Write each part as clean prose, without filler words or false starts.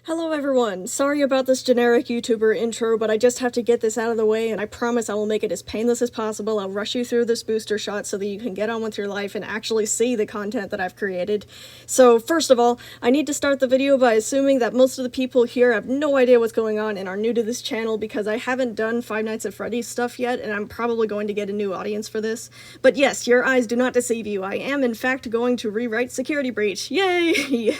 Hello everyone, sorry about this generic YouTuber intro, but I just have to get this out of the way and I promise I will make it as painless as possible. I'll rush you through this booster shot so that you can get on with your life and actually see the content that I've created. So first of all, I need to start the video by assuming that most of the people here have no idea what's going on and are new to this channel because I haven't done Five Nights at Freddy's stuff yet and I'm probably going to get a new audience for this. But yes, your eyes do not deceive you. I am in fact going to rewrite Security Breach. Yay!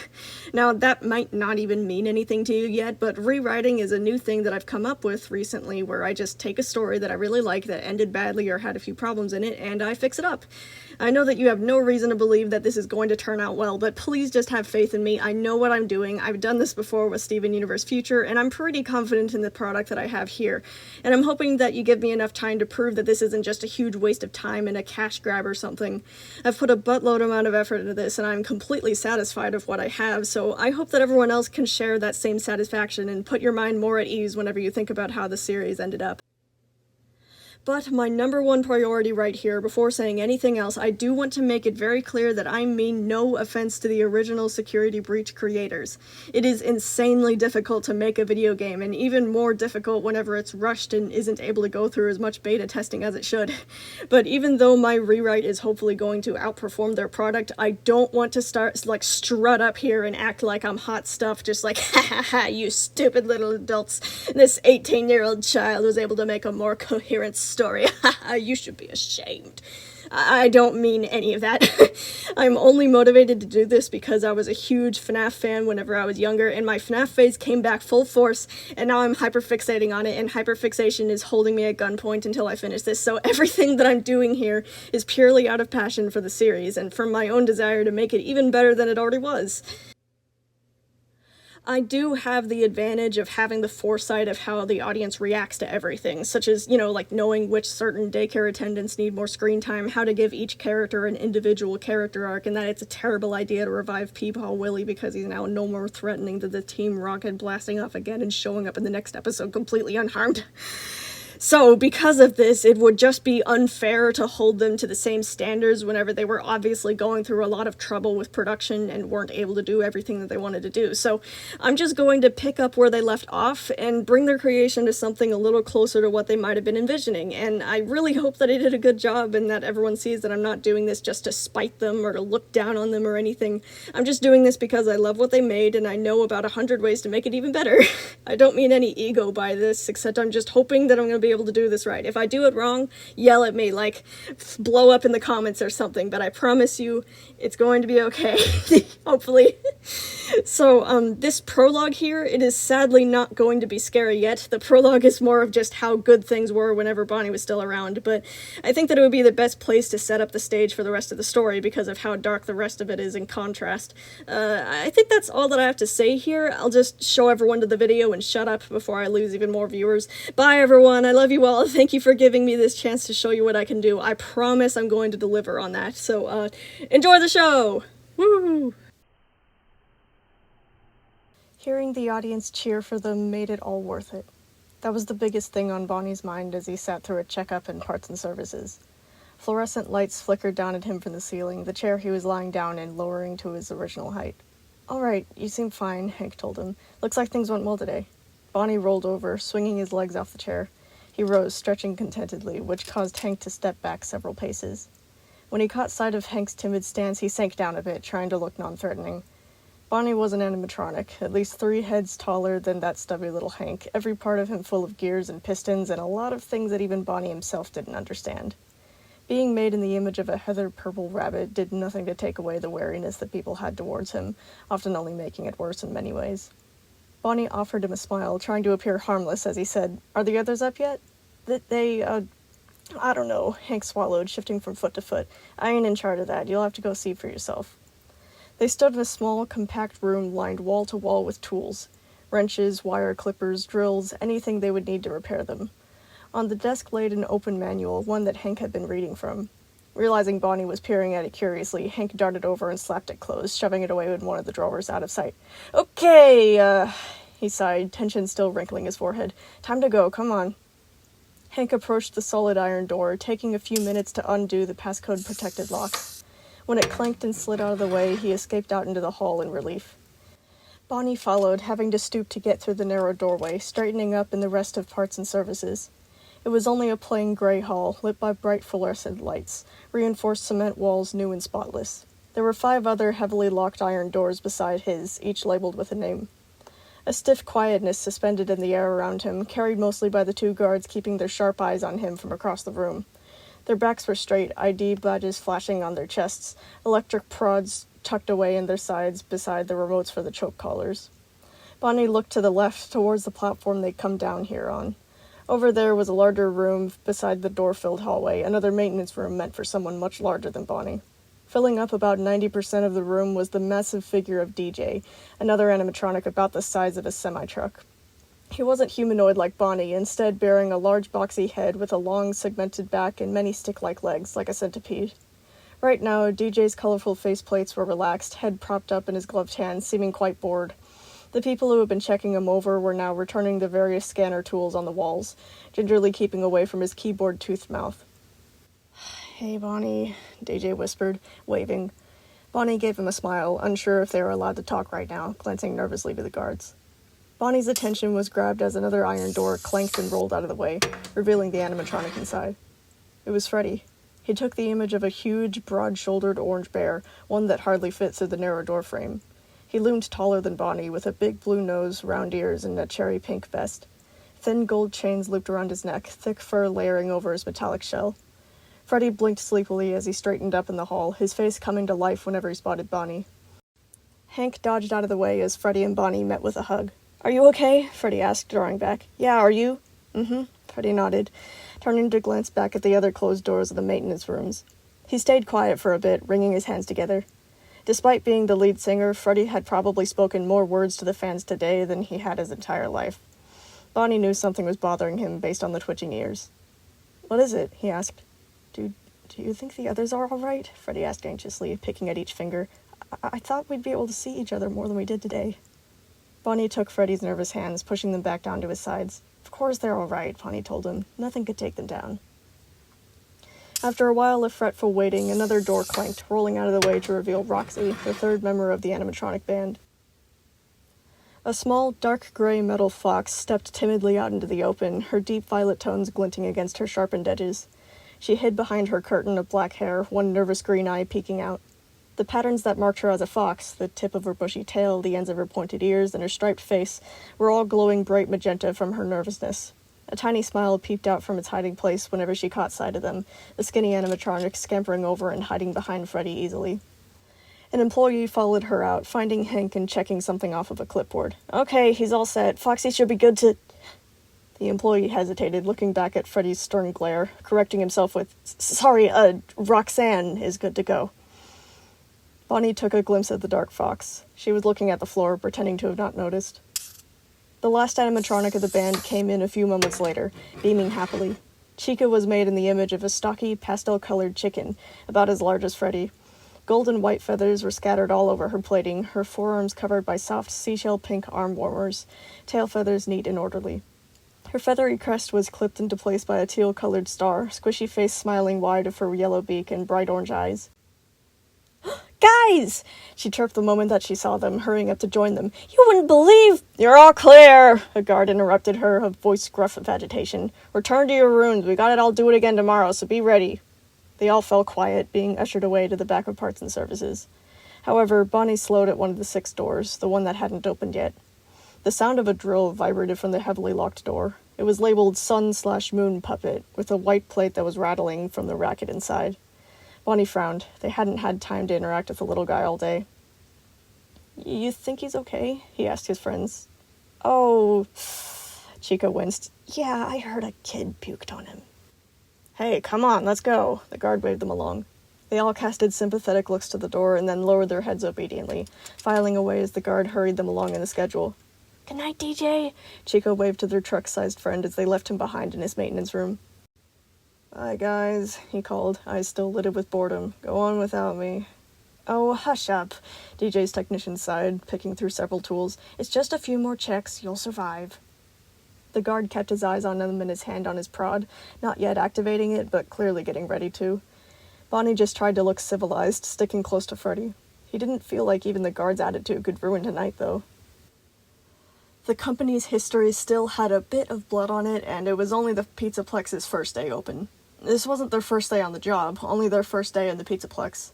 Now that might not even mean anything to you yet, but rewriting is a new thing that I've come up with recently where I just take a story that I really like that ended badly or had a few problems in it and I fix it up. I know that you have no reason to believe that this is going to turn out well, but please just have faith in me. I know what I'm doing. I've done this before with Steven Universe Future, and I'm pretty confident in the product that I have here. And I'm hoping that you give me enough time to prove that this isn't just a huge waste of time and a cash grab or something. I've put a buttload amount of effort into this, and I'm completely satisfied with what I have, so I hope that everyone else can share that same satisfaction and put your mind more at ease whenever you think about how the series ended up. But my number one priority right here, before saying anything else, I do want to make it very clear that I mean no offense to the original Security Breach creators. It is insanely difficult to make a video game, and even more difficult whenever it's rushed and isn't able to go through as much beta testing as it should. But even though my rewrite is hopefully going to outperform their product, I don't want to strut up here and act like I'm hot stuff, just like, ha ha ha, you stupid little adults. This 18-year-old child was able to make a more coherent story. You should be ashamed. I don't mean any of that. I'm only motivated to do this because I was a huge Fnaf fan whenever I was younger, and my Fnaf phase came back full force, and now I'm hyperfixating on it, and hyperfixation is holding me at gunpoint until I finish this, so everything that I'm doing here is purely out of passion for the series, and from my own desire to make it even better than it already was. I do have the advantage of having the foresight of how the audience reacts to everything, such as, like knowing which certain daycare attendants need more screen time, how to give each character an individual character arc, and that it's a terrible idea to revive Peepaw Willie because he's now no more threatening than the Team Rocket blasting off again and showing up in the next episode completely unharmed. So, because of this, it would just be unfair to hold them to the same standards whenever they were obviously going through a lot of trouble with production and weren't able to do everything that they wanted to do. So, I'm just going to pick up where they left off and bring their creation to something a little closer to what they might have been envisioning. And I really hope that I did a good job and that everyone sees that I'm not doing this just to spite them or to look down on them or anything. I'm just doing this because I love what they made and I know about 100 ways to make it even better. I don't mean any ego by this, except I'm just hoping that I'm going to be able to do this right. If I do it wrong, yell at me, like blow up in the comments or something, but I promise you it's going to be okay. Hopefully. So this prologue here, it is sadly not going to be scary yet. The prologue is more of just how good things were whenever Bonnie was still around, but I think that it would be the best place to set up the stage for the rest of the story because of how dark the rest of it is in contrast. I think that's all that I have to say here. I'll just show everyone to the video and shut up before I lose even more viewers. Bye everyone, I love you all. Thank you for giving me this chance to show you what I can do. I promise I'm going to deliver on that. So, enjoy the show! Woo! Hearing the audience cheer for them made it all worth it. That was the biggest thing on Bonnie's mind as he sat through a checkup in parts and services. Fluorescent lights flickered down at him from the ceiling, the chair he was lying down in lowering to his original height. "Alright, you seem fine," Hank told him. "Looks like things went well today." Bonnie rolled over, swinging his legs off the chair. He rose, stretching contentedly, which caused Hank to step back several paces. When he caught sight of Hank's timid stance, he sank down a bit, trying to look non-threatening. Bonnie was an animatronic, at least 3 heads taller than that stubby little Hank, every part of him full of gears and pistons and a lot of things that even Bonnie himself didn't understand. Being made in the image of a heather purple rabbit did nothing to take away the wariness that people had towards him, often only making it worse in many ways. Bonnie offered him a smile, trying to appear harmless as he said, "Are the others up yet?" I don't know," Hank swallowed, shifting from foot to foot. "I ain't in charge of that. You'll have to go see for yourself." They stood in a small, compact room lined wall to wall with tools. Wrenches, wire clippers, drills, anything they would need to repair them. On the desk laid an open manual, one that Hank had been reading from. Realizing Bonnie was peering at it curiously, Hank darted over and slapped it closed, shoving it away in one of the drawers out of sight. "Okay, he sighed, tension still wrinkling his forehead. "Time to go, come on." Hank approached the solid iron door, taking a few minutes to undo the passcode-protected lock. When it clanked and slid out of the way, he escaped out into the hall in relief. Bonnie followed, having to stoop to get through the narrow doorway, straightening up in the rest of parts and services. It was only a plain gray hall, lit by bright fluorescent lights, reinforced cement walls new and spotless. There were 5 other heavily locked iron doors beside his, each labeled with a name. A stiff quietness suspended in the air around him, carried mostly by the 2 guards keeping their sharp eyes on him from across the room. Their backs were straight, ID badges flashing on their chests, electric prods tucked away in their sides beside the remotes for the choke collars. Bonnie looked to the left, towards the platform they'd come down here on. Over there was a larger room beside the door-filled hallway, another maintenance room meant for someone much larger than Bonnie. Filling up about 90% of the room was the massive figure of DJ, another animatronic about the size of a semi-truck. He wasn't humanoid like Bonnie, instead bearing a large boxy head with a long segmented back and many stick-like legs, like a centipede. Right now, DJ's colorful faceplates were relaxed, head propped up in his gloved hands, seeming quite bored. The people who had been checking him over were now returning the various scanner tools on the walls, gingerly keeping away from his keyboard-toothed mouth. "Hey, Bonnie," DJ whispered, waving. Bonnie gave him a smile, unsure if they were allowed to talk right now, glancing nervously to the guards. Bonnie's attention was grabbed as another iron door clanked and rolled out of the way, revealing the animatronic inside. It was Freddy. He took the image of a huge, broad-shouldered orange bear, one that hardly fit through the narrow doorframe. He loomed taller than Bonnie, with a big blue nose, round ears, and a cherry-pink vest. Thin gold chains looped around his neck, thick fur layering over his metallic shell. Freddy blinked sleepily as he straightened up in the hall, his face coming to life whenever he spotted Bonnie. Hank dodged out of the way as Freddy and Bonnie met with a hug. "Are you okay?" Freddy asked, drawing back. "Yeah, are you?" "Mm-hmm," Freddy nodded, turning to glance back at the other closed doors of the maintenance rooms. He stayed quiet for a bit, wringing his hands together. Despite being the lead singer, Freddy had probably spoken more words to the fans today than he had his entire life. Bonnie knew something was bothering him based on the twitching ears. "What is it?" he asked. Do you think the others are all right?" Freddy asked anxiously, picking at each finger. I thought we'd be able to see each other more than we did today." Bonnie took Freddy's nervous hands, pushing them back down to his sides. "Of course they're all right," Bonnie told him. "Nothing could take them down." After a while of fretful waiting, another door clanked, rolling out of the way to reveal Roxy, the 3rd member of the animatronic band. A small, dark gray metal fox stepped timidly out into the open, her deep violet tones glinting against her sharpened edges. She hid behind her curtain of black hair, one nervous green eye peeking out. The patterns that marked her as a fox, the tip of her bushy tail, the ends of her pointed ears, and her striped face, were all glowing bright magenta from her nervousness. A tiny smile peeped out from its hiding place whenever she caught sight of them, the skinny animatronic scampering over and hiding behind Freddy easily. An employee followed her out, finding Hank and checking something off of a clipboard. "Okay, he's all set. Foxy should be good to—" The employee hesitated, looking back at Freddy's stern glare, correcting himself with, "Sorry, Roxanne is good to go." Bonnie took a glimpse at the dark fox. She was looking at the floor, pretending to have not noticed. The last animatronic of the band came in a few moments later, beaming happily. Chica was made in the image of a stocky, pastel-colored chicken, about as large as Freddy. Gold and white feathers were scattered all over her plating, her forearms covered by soft seashell-pink arm warmers, tail feathers neat and orderly. Her feathery crest was clipped into place by a teal-colored star, squishy face smiling wide of her yellow beak and bright orange eyes. "Guys!" she chirped the moment that she saw them, hurrying up to join them. "You wouldn't believe—" "You're all clear!" a guard interrupted her, a voice gruff of agitation. "Return to your rooms. We gotta all do it again tomorrow, so be ready." They all fell quiet, being ushered away to the back of parts and services. However, Bonnie slowed at one of the 6 doors, the one that hadn't opened yet. The sound of a drill vibrated from the heavily locked door. It was labeled Sun/Moon Puppet, with a white plate that was rattling from the racket inside. Bonnie frowned. They hadn't had time to interact with the little guy all day. "You think he's okay?" he asked his friends. "Oh," Chica winced. "Yeah, I heard a kid puked on him." "Hey, come on, let's go." The guard waved them along. They all casted sympathetic looks to the door and then lowered their heads obediently, filing away as the guard hurried them along in the schedule. "Good night, DJ," Chica waved to their truck-sized friend as they left him behind in his maintenance room. "Bye, guys," he called, eyes still lidded with boredom. "Go on without me." "Oh, hush up," DJ's technician sighed, picking through several tools. "It's just a few more checks. You'll survive." The guard kept his eyes on him and his hand on his prod, not yet activating it, but clearly getting ready to. Bonnie just tried to look civilized, sticking close to Freddy. He didn't feel like even the guard's attitude could ruin tonight, though. The company's history still had a bit of blood on it, and it was only the Pizzaplex's first day open. This wasn't their first day on the job, only their first day in the Pizzaplex.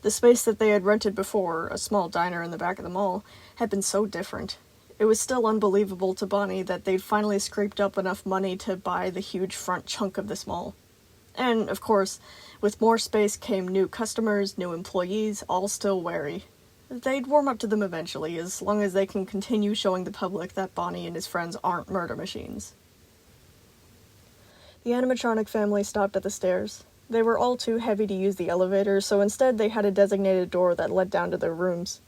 The space that they had rented before, a small diner in the back of the mall, had been so different. It was still unbelievable to Bonnie that they'd finally scraped up enough money to buy the huge front chunk of this mall. And, of course, with more space came new customers, new employees, all still wary. They'd warm up to them eventually, as long as they can continue showing the public that Bonnie and his friends aren't murder machines. The animatronic family stopped at the stairs. They were all too heavy to use the elevator, so instead they had a designated door that led down to their rooms.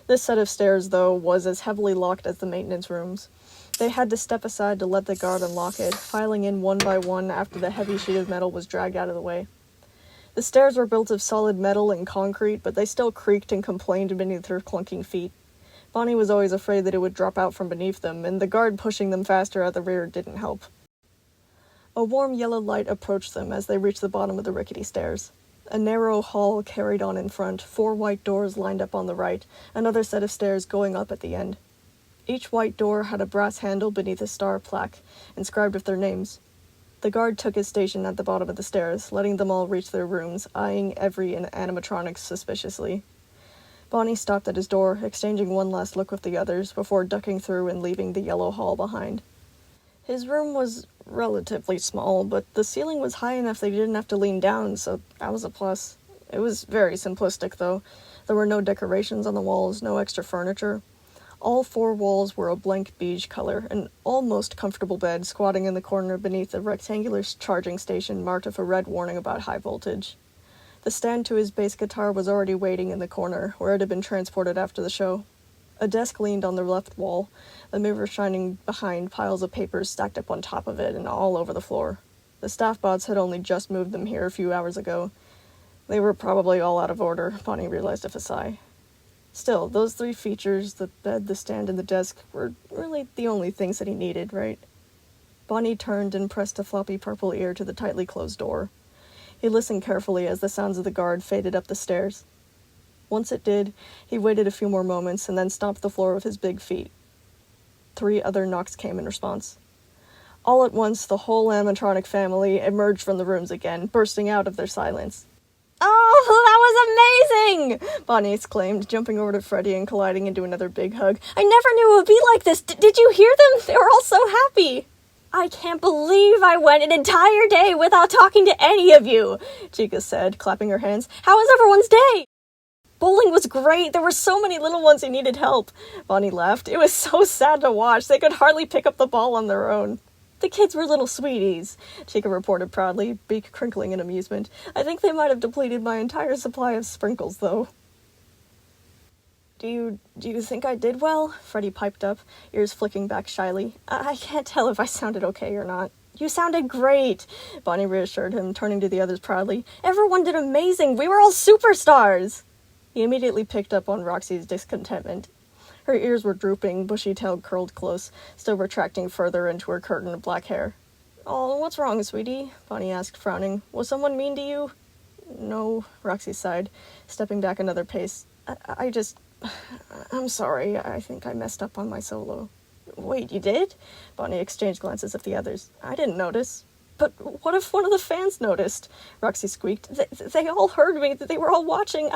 This set of stairs, though, was as heavily locked as the maintenance rooms. They had to step aside to let the guard unlock it, filing in one by one after the heavy sheet of metal was dragged out of the way. The stairs were built of solid metal and concrete, but they still creaked and complained beneath her clunking feet. Bonnie was always afraid that it would drop out from beneath them, and the guard pushing them faster at the rear didn't help. A warm yellow light approached them as they reached the bottom of the rickety stairs. A narrow hall carried on in front, 4 white doors lined up on the right, another set of stairs going up at the end. Each white door had a brass handle beneath a star plaque, inscribed with their names. The guard took his station at the bottom of the stairs, letting them all reach their rooms, eyeing every animatronic suspiciously. Bonnie stopped at his door, exchanging one last look with the others, before ducking through and leaving the yellow hall behind. His room was relatively small, but the ceiling was high enough they didn't have to lean down, so that was a plus. It was very simplistic, though. There were no decorations on the walls, no extra furniture. All 4 walls were a blank beige color, an almost comfortable bed squatting in the corner beneath a rectangular charging station marked with a red warning about high voltage. The stand to his bass guitar was already waiting in the corner, where it had been transported after the show. A desk leaned on the left wall, the mirror shining behind piles of papers stacked up on top of it and all over the floor. The staff bots had only just moved them here a few hours ago. They were probably all out of order, Bonnie realized with a sigh. Still, those 3 features, the bed, the stand, and the desk, were really the only things that he needed, right? Bonnie turned and pressed a floppy purple ear to the tightly closed door. He listened carefully as the sounds of the guard faded up the stairs. Once it did, he waited a few more moments and then stomped the floor with his big feet. 3 other knocks came in response. All at once, the whole animatronic family emerged from the rooms again, bursting out of their silence. "Oh, that was amazing!" Bonnie exclaimed, jumping over to Freddie and colliding into another big hug. "I never knew it would be like this. Did you hear them? They were all so happy." "I can't believe I went an entire day without talking to any of you," Chica said, clapping her hands. "How was everyone's day?" "Bowling was great. There were so many little ones who needed help." Bonnie laughed. "It was so sad to watch. They could hardly pick up the ball on their own." "The kids were little sweeties," Chica reported proudly, beak crinkling in amusement. "I think they might have depleted my entire supply of sprinkles, though." Do you think I did well?" Freddie piped up, ears flicking back shyly. I can't tell if I sounded okay or not." "You sounded great," Bonnie reassured him, turning to the others proudly. "Everyone did amazing. We were all superstars." He immediately picked up on Roxy's discontentment. Her ears were drooping, bushy tail curled close, still retracting further into her curtain of black hair. "Oh, what's wrong, sweetie?" Bonnie asked, frowning. "Was someone mean to you?" "No," Roxy sighed, stepping back another pace. I'm sorry. I think I messed up on my solo." "Wait, you did?" Bonnie exchanged glances with the others. "I didn't notice." "But what if one of the fans noticed?" Roxy squeaked. They all heard me. They were all watching.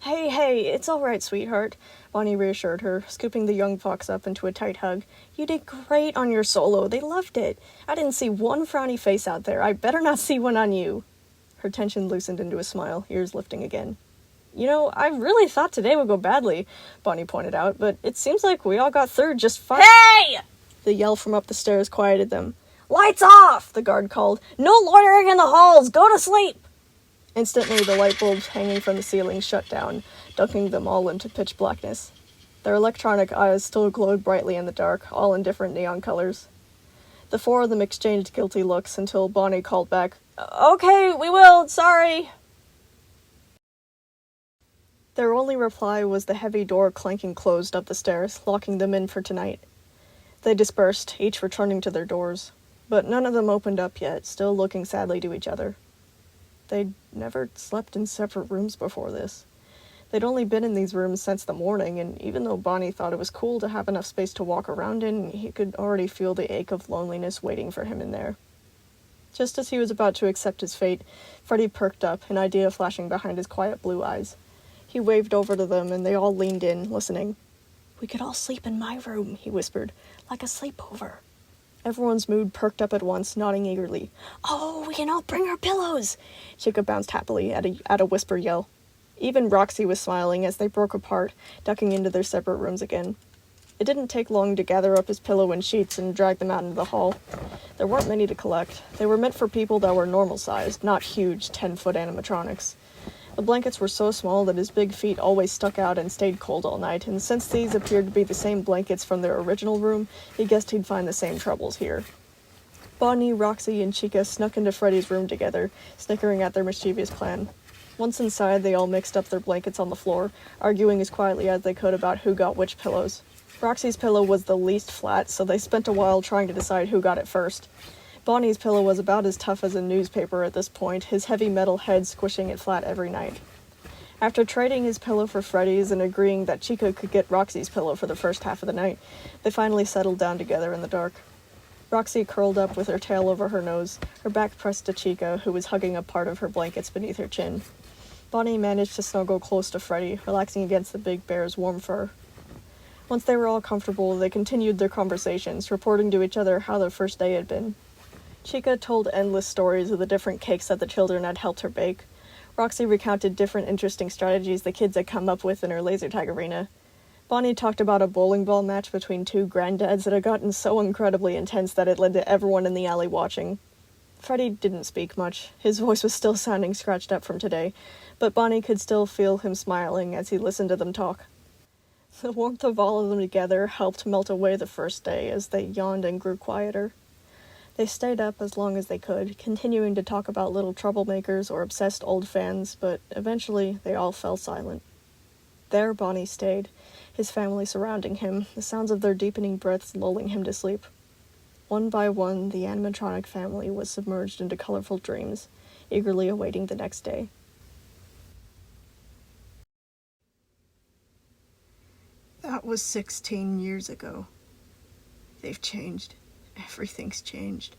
Hey, it's all right, sweetheart," Bonnie reassured her, scooping the young fox up into a tight hug. "You did great on your solo. They loved it. I didn't see one frowny face out there. I better not see one on you." Her tension loosened into a smile, ears lifting again. "You know, I really thought today would go badly," Bonnie pointed out, "but it seems like we all got through just fine." "Hey!" The yell from up the stairs quieted them. "Lights off!" the guard called. "No loitering in the halls! Go to sleep!" Instantly, the light bulbs hanging from the ceiling shut down, dunking them all into pitch blackness. Their electronic eyes still glowed brightly in the dark, all in different neon colors. The 4 of them exchanged guilty looks until Bonnie called back, "Okay, we will, sorry." Their only reply was the heavy door clanking closed up the stairs, locking them in for tonight. They dispersed, each returning to their doors, but none of them opened up yet, still looking sadly to each other. They'd never slept in separate rooms before this. They'd only been in these rooms since the morning, and even though Bonnie thought it was cool to have enough space to walk around in, he could already feel the ache of loneliness waiting for him in there. Just as he was about to accept his fate, Freddy perked up, an idea flashing behind his quiet blue eyes. He waved over to them, and they all leaned in, listening. "We could all sleep in my room," he whispered, "like a sleepover." Everyone's mood perked up at once, nodding eagerly. "Oh, we can all bring our pillows!" Chica bounced happily at a whisper yell. Even Roxy was smiling as they broke apart, ducking into their separate rooms again. It didn't take long to gather up his pillow and sheets and drag them out into the hall. There weren't many to collect. They were meant for people that were normal-sized, not huge 10-foot animatronics. The blankets were so small that his big feet always stuck out and stayed cold all night, and since these appeared to be the same blankets from their original room, he guessed he'd find the same troubles here. Bonnie, Roxy, and Chica snuck into Freddy's room together, snickering at their mischievous plan. Once inside, they all mixed up their blankets on the floor, arguing as quietly as they could about who got which pillows. Roxy's pillow was the least flat, so they spent a while trying to decide who got it first. Bonnie's pillow was about as tough as a newspaper at this point, his heavy metal head squishing it flat every night. After trading his pillow for Freddy's and agreeing that Chica could get Roxy's pillow for the first half of the night, they finally settled down together in the dark. Roxy curled up with her tail over her nose, her back pressed to Chica, who was hugging a part of her blankets beneath her chin. Bonnie managed to snuggle close to Freddy, relaxing against the big bear's warm fur. Once they were all comfortable, they continued their conversations, reporting to each other how their first day had been. Chica told endless stories of the different cakes that the children had helped her bake. Roxy recounted different interesting strategies the kids had come up with in her laser tag arena. Bonnie talked about a bowling ball match between two granddads that had gotten so incredibly intense that it led to everyone in the alley watching. Freddy didn't speak much. His voice was still sounding scratched up from today, but Bonnie could still feel him smiling as he listened to them talk. The warmth of all of them together helped melt away the first day as they yawned and grew quieter. They stayed up as long as they could, continuing to talk about little troublemakers or obsessed old fans, but eventually they all fell silent. There Bonnie stayed, his family surrounding him, the sounds of their deepening breaths lulling him to sleep. One by one, the animatronic family was submerged into colorful dreams, eagerly awaiting the next day. That was 16 years ago. They've changed. Everything's changed.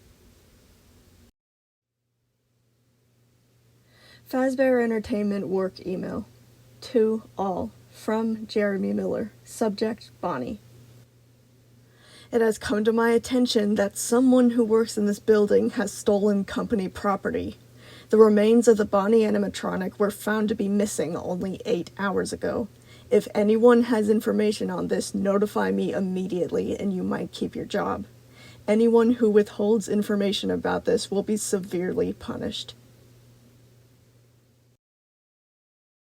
Fazbear Entertainment work email. To all. From Jeremy Miller. Subject, Bonnie. It has come to my attention that someone who works in this building has stolen company property. The remains of the Bonnie animatronic were found to be missing only 8 hours ago. If anyone has information on this, notify me immediately and you might keep your job. Anyone who withholds information about this will be severely punished.